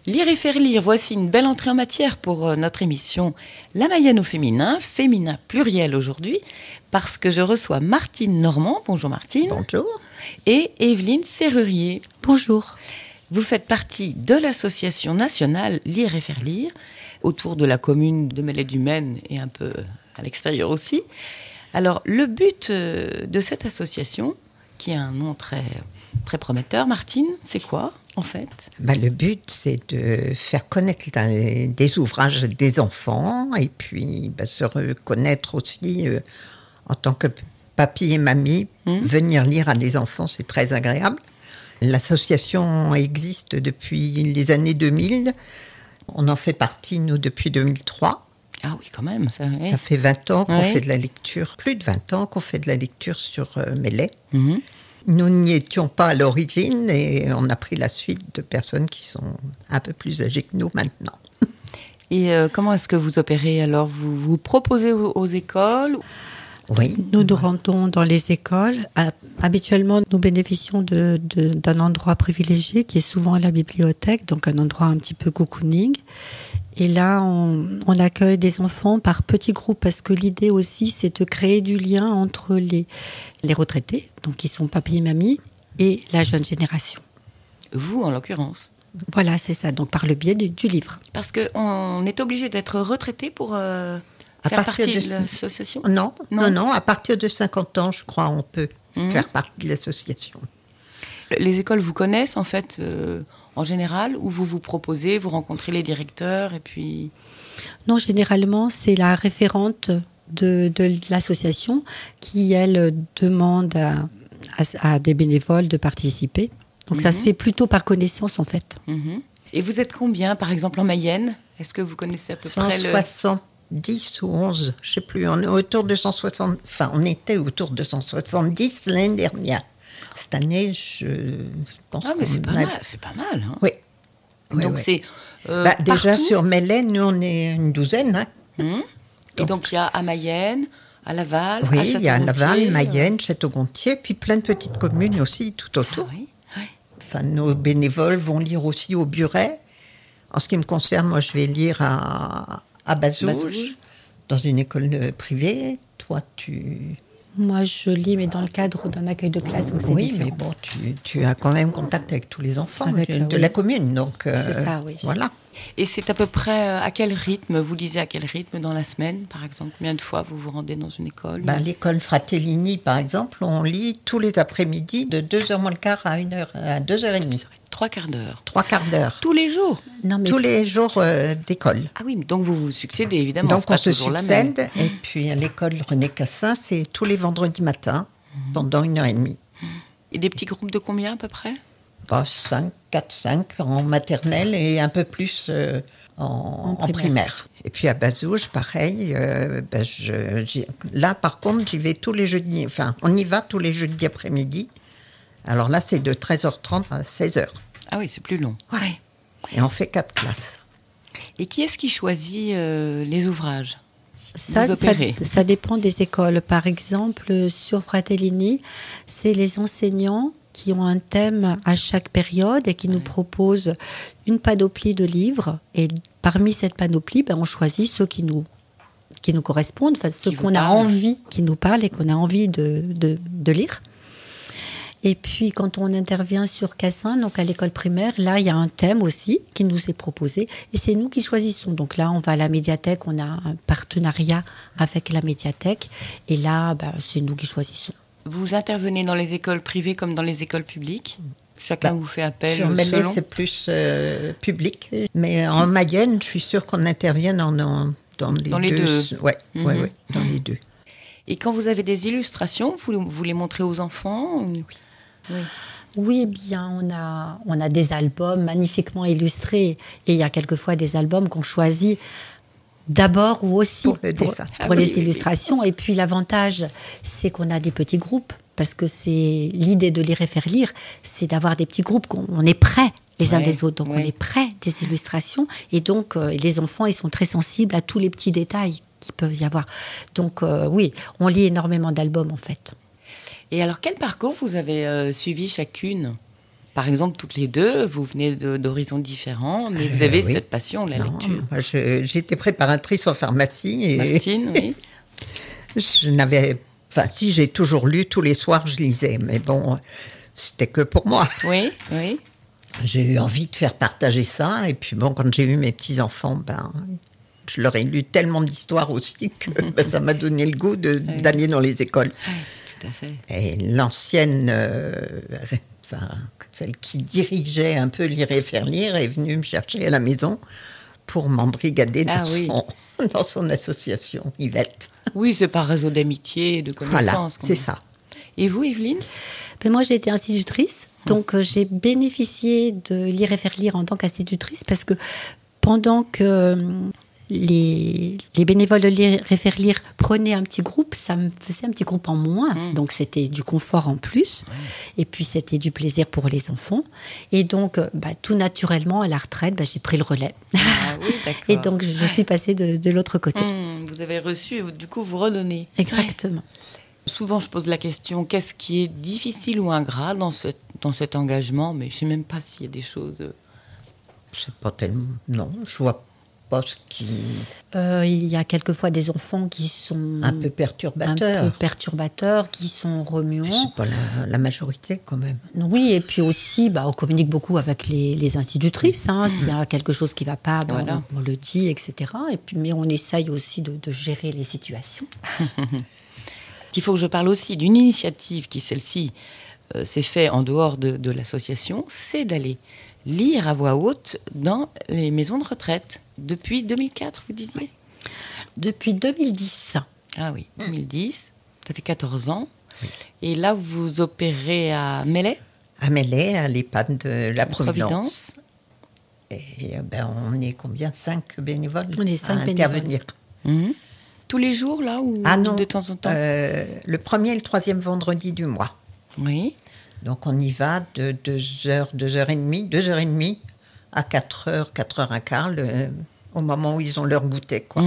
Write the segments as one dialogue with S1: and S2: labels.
S1: Lire et faire lire, voici une belle entrée en matière pour notre émission La Mayenne au féminin pluriel aujourd'hui, parce que je reçois Martine Normand. Bonjour Martine.
S2: Bonjour.
S1: Et Evelyne Serrurier.
S3: Bonjour.
S1: Vous faites partie de l'association nationale Lire et faire lire, autour de la commune de Mellet-du-Maine et un peu à l'extérieur aussi. Alors, le but de cette association, qui a un nom très, très prometteur, Martine, c'est quoi en fait ?
S2: Le but, c'est de faire connaître des ouvrages des enfants et puis se reconnaître aussi en tant que papy et mamie. Venir lire à des enfants, c'est très agréable. L'association existe depuis les années 2000. On en fait partie, nous, depuis 2003.
S1: Ah oui, quand même. Ça
S2: fait 20 ans qu'on fait de la lecture, plus de 20 ans qu'on fait de la lecture sur Mellet. Nous n'y étions pas à l'origine et on a pris la suite de personnes qui sont un peu plus âgées que nous maintenant.
S1: Et comment est-ce que vous opérez alors ? Vous proposez aux écoles ?
S2: Oui.
S3: Nous rendons dans les écoles. Habituellement, nous bénéficions d'un endroit privilégié qui est souvent la bibliothèque, donc un endroit un petit peu cocooning. Et là, on accueille des enfants par petits groupes parce que l'idée aussi, c'est de créer du lien entre les retraités, donc qui sont papy et mamie, et la jeune génération.
S1: Vous, en l'occurrence.
S3: Voilà, c'est ça, donc par le biais du livre.
S1: Parce qu'on est obligé d'être retraité pour faire partie de l'association ?
S2: Non, à partir de 50 ans, je crois, on peut faire partie de l'association.
S1: Les écoles vous connaissent, en fait en général, où vous proposez, vous rencontrez les directeurs et puis...
S3: Non, généralement, c'est la référente de l'association qui, elle, demande à des bénévoles de participer. Donc ça se fait plutôt par connaissance, en fait.
S1: Et vous êtes combien, par exemple, en Mayenne ? Est-ce que vous connaissez à peu près
S2: 170 ou 11, je ne sais plus. On est autour de 160... Enfin, on était autour de 170 l'année dernière. Cette année, je pense
S1: mais c'est pas mal. Hein.
S2: Oui.
S1: Donc c'est
S2: déjà sur Mellet, nous on est une douzaine.
S1: Et donc il y a à Mayenne, à Laval,
S2: oui,
S1: à Château-Gontier.
S2: Il y a Laval, Mayenne, Château-Gontier, puis plein de petites communes aussi tout autour.
S1: Ah, oui.
S2: Enfin, nos bénévoles vont lire aussi au Buret. En ce qui me concerne, moi je vais lire à Bazouges, dans une école privée. Toi,
S3: Moi, je lis, mais dans le cadre d'un accueil de classe, donc c'est différent.
S2: Mais bon, tu as quand même contact avec tous les enfants de la commune, donc
S3: c'est ça, oui.
S2: Voilà.
S1: Et c'est à peu près à quel rythme ? Vous lisez à quel rythme dans la semaine, par exemple ? Combien de fois vous vous rendez dans une école ?
S2: L'école Fratellini, par exemple, on lit tous les après-midi de 2h moins le quart à 2h30.
S1: 3 quarts d'heure.
S2: 3 quarts d'heure.
S1: Tous les jours ?
S2: Tous les jours d'école.
S1: Ah oui, donc vous vous succédez, évidemment.
S2: Donc on se
S1: succède.
S2: Et puis à l'école René Cassin, c'est tous les vendredis matins, pendant 1h30.
S1: Et des petits groupes de combien à peu près ?
S2: 4-5 en maternelle et un peu plus en primaire. Et puis à Bazouges, pareil. Là, par contre, j'y vais tous les jeudis. Enfin, on y va tous les jeudis après-midi. Alors là, c'est de 13h30 à 16h.
S1: Ah oui, c'est plus long.
S2: Ouais. Et on fait 4 classes.
S1: Et qui est-ce qui choisit les ouvrages ?
S3: Ça dépend des écoles. Par exemple, sur Fratellini, c'est les enseignants qui ont un thème à chaque période et qui nous proposent une panoplie de livres. Et parmi cette panoplie, on choisit ceux qui nous correspondent, ceux qu'on a envie, qui nous parlent et qu'on a envie de lire. Et puis, quand on intervient sur Cassin, donc à l'école primaire, là, il y a un thème aussi qui nous est proposé. Et c'est nous qui choisissons. Donc là, on va à la médiathèque, on a un partenariat avec la médiathèque. Et là, c'est nous qui choisissons.
S1: Vous intervenez dans les écoles privées comme dans les écoles publiques ? Chacun vous fait appel
S2: sur Mellet, c'est plus public. Mais en Mayenne, je suis sûre qu'on intervient dans les deux. Oui, dans les deux.
S1: Et quand vous avez des illustrations, vous les montrez aux enfants ?
S3: Oui, eh bien, on a des albums magnifiquement illustrés. Et il y a quelquefois des albums qu'on choisit d'abord ou aussi pour les illustrations. Et puis l'avantage, c'est qu'on a des petits groupes. Parce que c'est l'idée de lire et faire lire, c'est d'avoir des petits groupes, on est prêts les uns des autres. Donc on est prêts des illustrations. Et donc les enfants, ils sont très sensibles à tous les petits détails qu'il peut y avoir. Donc oui, on lit énormément d'albums en fait.
S1: Et alors, quel parcours vous avez suivi chacune ? par exemple, toutes les deux, vous venez d'horizons différents, mais vous avez cette passion de la lecture.
S2: Moi, j'étais préparatrice en pharmacie. Et
S1: Martine, oui.
S2: Si, j'ai toujours lu, tous les soirs je lisais, mais bon, c'était que pour moi.
S1: Oui.
S2: J'ai eu envie de faire partager ça, et puis bon, quand j'ai eu mes petits-enfants, je leur ai lu tellement d'histoires aussi que ça m'a donné le goût d'aller dans les écoles.
S1: Oui, tout à fait.
S2: Et l'ancienne, celle qui dirigeait un peu Lire et faire lire, est venue me chercher à la maison pour m'embrigader dans son association, Yvette.
S1: Oui, c'est par réseau d'amitié et de connaissances.
S2: Voilà, c'est ça.
S1: Et vous, Evelyne ?
S3: Moi, j'ai été institutrice, donc j'ai bénéficié de Lire et faire lire en tant qu'institutrice, parce que pendant que les bénévoles de Lire et faire lire prenaient un petit groupe, ça me faisait un petit groupe en moins. Donc c'était du confort en plus. Et puis c'était du plaisir pour les enfants. Et donc tout naturellement, à la retraite, j'ai pris le relais.
S1: Ah oui, d'accord.
S3: Et donc je suis passée de l'autre côté.
S1: Vous avez reçu et du coup vous redonnez.
S3: Exactement.
S1: Souvent je pose la question, qu'est-ce qui est difficile ou ingrat dans cet engagement ? Mais je ne sais même pas s'il y a des choses...
S2: C'est pas tellement... Non, je vois pas ce qui...
S3: il y a quelquefois des enfants qui sont...
S2: Un peu perturbateurs.
S3: Qui sont remuants.
S2: C'est pas la majorité quand même.
S3: Oui, et puis aussi, on communique beaucoup avec les institutrices. S'il y a quelque chose qui ne va pas, on le dit, etc. Et puis, mais on essaye aussi de gérer les situations.
S1: Il faut que je parle aussi d'une initiative qui, celle-ci, s'est faite en dehors de l'association, c'est d'aller lire à voix haute dans les maisons de retraite. Depuis 2004, vous disiez ?
S3: Depuis 2010.
S1: Ah oui, 2010. Ça fait 14 ans. Oui. Et là, vous opérez à Melay ?
S2: À Melay, à l'EHPAD de la Providence. Et on est combien ? 5 bénévoles ?
S3: On est 5
S2: à intervenir.
S1: Tous les jours, là, ou de temps en temps ?
S2: Le premier et le troisième vendredi du mois.
S1: Oui.
S2: Donc on y va de 2h30 à 4h, 4h15, au moment où ils ont leur goûter, quoi.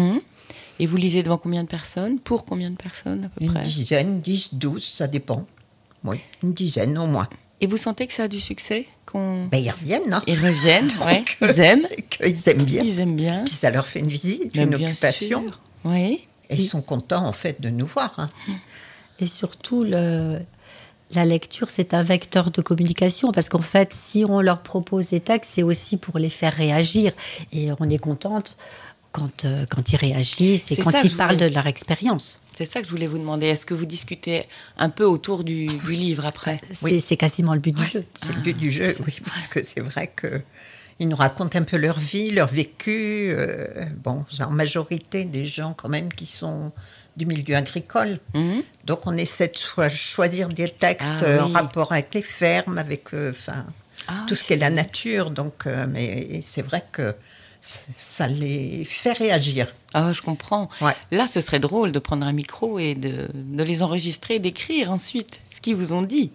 S1: Et vous lisez devant combien de personnes ? Pour combien de personnes, à peu près ?
S2: Une dizaine, 10, 12, ça dépend. Oui, une dizaine au moins.
S1: Et vous sentez que ça a du succès ?
S2: Ils reviennent, hein.
S1: Ils reviennent, oui. Ils aiment.
S2: Ils aiment bien.
S1: Ils aiment bien.
S2: Puis ça leur fait une visite, une occupation.
S1: Sûr. Oui.
S2: Et ils sont contents, en fait, de nous voir. Hein.
S3: Et surtout, la lecture, c'est un vecteur de communication. Parce qu'en fait, si on leur propose des textes, c'est aussi pour les faire réagir. Et on est contente quand ils réagissent et quand ils parlent de leur expérience.
S1: C'est ça que je voulais vous demander. Est-ce que vous discutez un peu autour du livre après ?
S3: C'est quasiment le but du jeu.
S2: C'est le but du jeu, oui. Parce que c'est vrai qu'ils nous racontent un peu leur vie, leur vécu. En majorité des gens quand même qui sont du milieu agricole. Donc on essaie de choisir des textes en rapport avec les fermes, avec tout ce qu'est la nature. Donc, mais c'est vrai que ça les fait réagir.
S1: Ah, je comprends.
S2: Ouais.
S1: Là, ce serait drôle de prendre un micro et de les enregistrer et d'écrire ensuite ce qu'ils vous ont dit.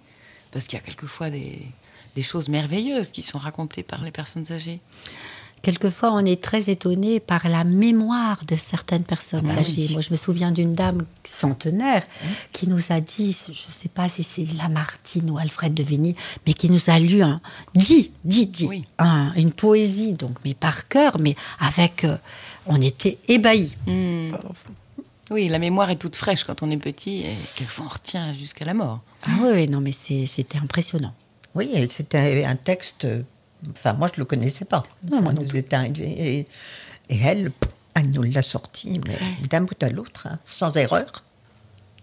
S1: Parce qu'il y a quelquefois des choses merveilleuses qui sont racontées par les personnes âgées.
S3: Quelquefois, on est très étonné par la mémoire de certaines personnes âgées. Moi, je me souviens d'une dame centenaire qui nous a dit, je ne sais pas si c'est Lamartine ou Alfred de Vigny, mais qui nous a lu une poésie, donc, mais par cœur, mais avec... on était ébahis.
S1: Oui, la mémoire est toute fraîche quand on est petit et quelquefois on retient jusqu'à la mort.
S3: Ah oui, non, mais c'était impressionnant.
S2: Oui, et c'était un texte... Enfin, moi, je ne le connaissais pas.
S3: Non,
S2: ça nous est arrivé. Et elle nous l'a sorti, mais d'un bout à l'autre, hein, sans erreur.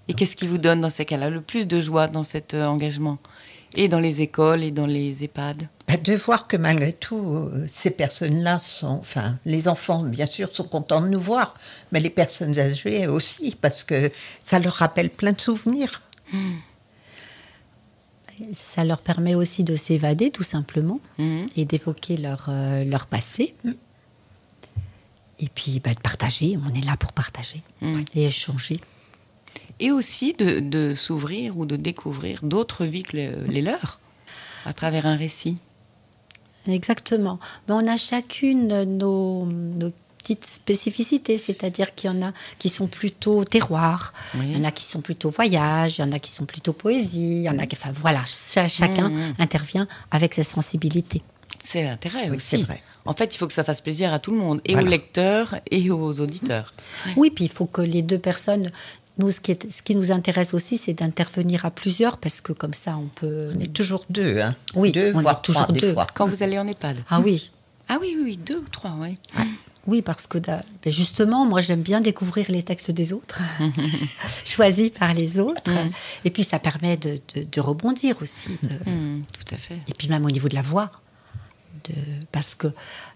S1: Et qu'est-ce qui vous donne, dans ces cas-là, le plus de joie dans cet engagement ? Et dans les écoles et dans les EHPAD ?
S2: De voir que malgré tout, ces personnes-là sont... Enfin, les enfants, bien sûr, sont contents de nous voir, mais les personnes âgées aussi, parce que ça leur rappelle plein de souvenirs.
S3: Ça leur permet aussi de s'évader, tout simplement, et d'évoquer leur passé. Et puis, de partager. On est là pour partager et échanger.
S1: Et aussi de s'ouvrir ou de découvrir d'autres vies que les leurs, à travers un récit.
S3: Exactement. Mais on a chacune nos petites spécificités, c'est-à-dire qu'il y en a qui sont plutôt terroir, il y en a qui sont plutôt voyage, il y en a qui sont plutôt poésie, il y en a qui... Enfin voilà, chacun intervient avec ses sensibilités.
S1: C'est l'intérêt aussi.
S2: C'est vrai.
S1: En fait, il faut que ça fasse plaisir à tout le monde, et aux lecteurs et aux auditeurs.
S3: Oui, puis il faut que les deux personnes... Nous, ce qui nous intéresse aussi, c'est d'intervenir à plusieurs, parce que comme ça, on peut...
S2: On est toujours deux, hein.
S3: Oui,
S2: deux,
S3: on
S2: voire
S3: est toujours
S2: trois,
S3: deux.
S2: des fois.
S1: Quand vous allez en EHPAD.
S3: Ah oui.
S1: Ah oui, 2 ou 3, oui.
S3: Oui, parce que justement, moi, j'aime bien découvrir les textes des autres, choisis par les autres. Et puis, ça permet de rebondir aussi.
S1: Tout à fait.
S3: Et puis, même au niveau de la voix. Parce que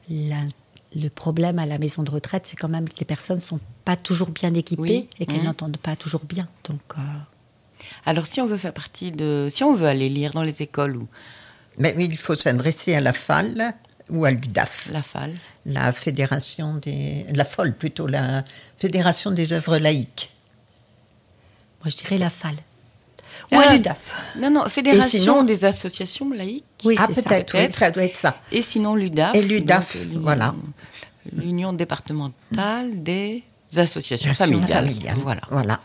S3: le problème à la maison de retraite, c'est quand même que les personnes ne sont pas toujours bien équipées et qu'elles n'entendent pas toujours bien. Donc,
S1: alors, si on veut faire partie si on veut aller lire dans les écoles
S2: Mais il faut s'adresser à la FAL ou à l'UDAF.
S1: La FAL.
S2: La Fédération la FOL plutôt, la Fédération des œuvres laïques.
S3: Moi, je dirais la FAL. Ou à l'UDAF.
S1: Non, Fédération des associations laïques.
S3: Oui,
S2: peut-être, oui, ça doit être ça.
S1: Et sinon l'UDAF.
S2: Et l'UDAF, voilà.
S1: L'Union départementale des associations familiales.
S2: Voilà.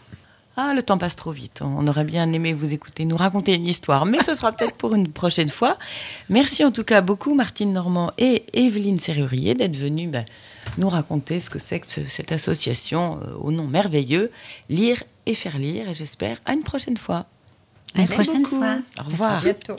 S1: Ah, le temps passe trop vite. On aurait bien aimé vous écouter nous raconter une histoire, mais ce sera peut-être pour une prochaine fois. Merci en tout cas beaucoup, Martine Normand et Evelyne Serrurier, d'être venues nous raconter ce que c'est que cette association au nom merveilleux, Lire et faire lire. Et j'espère à une prochaine fois.
S3: À une prochaine fois.
S1: Au revoir.
S2: À bientôt.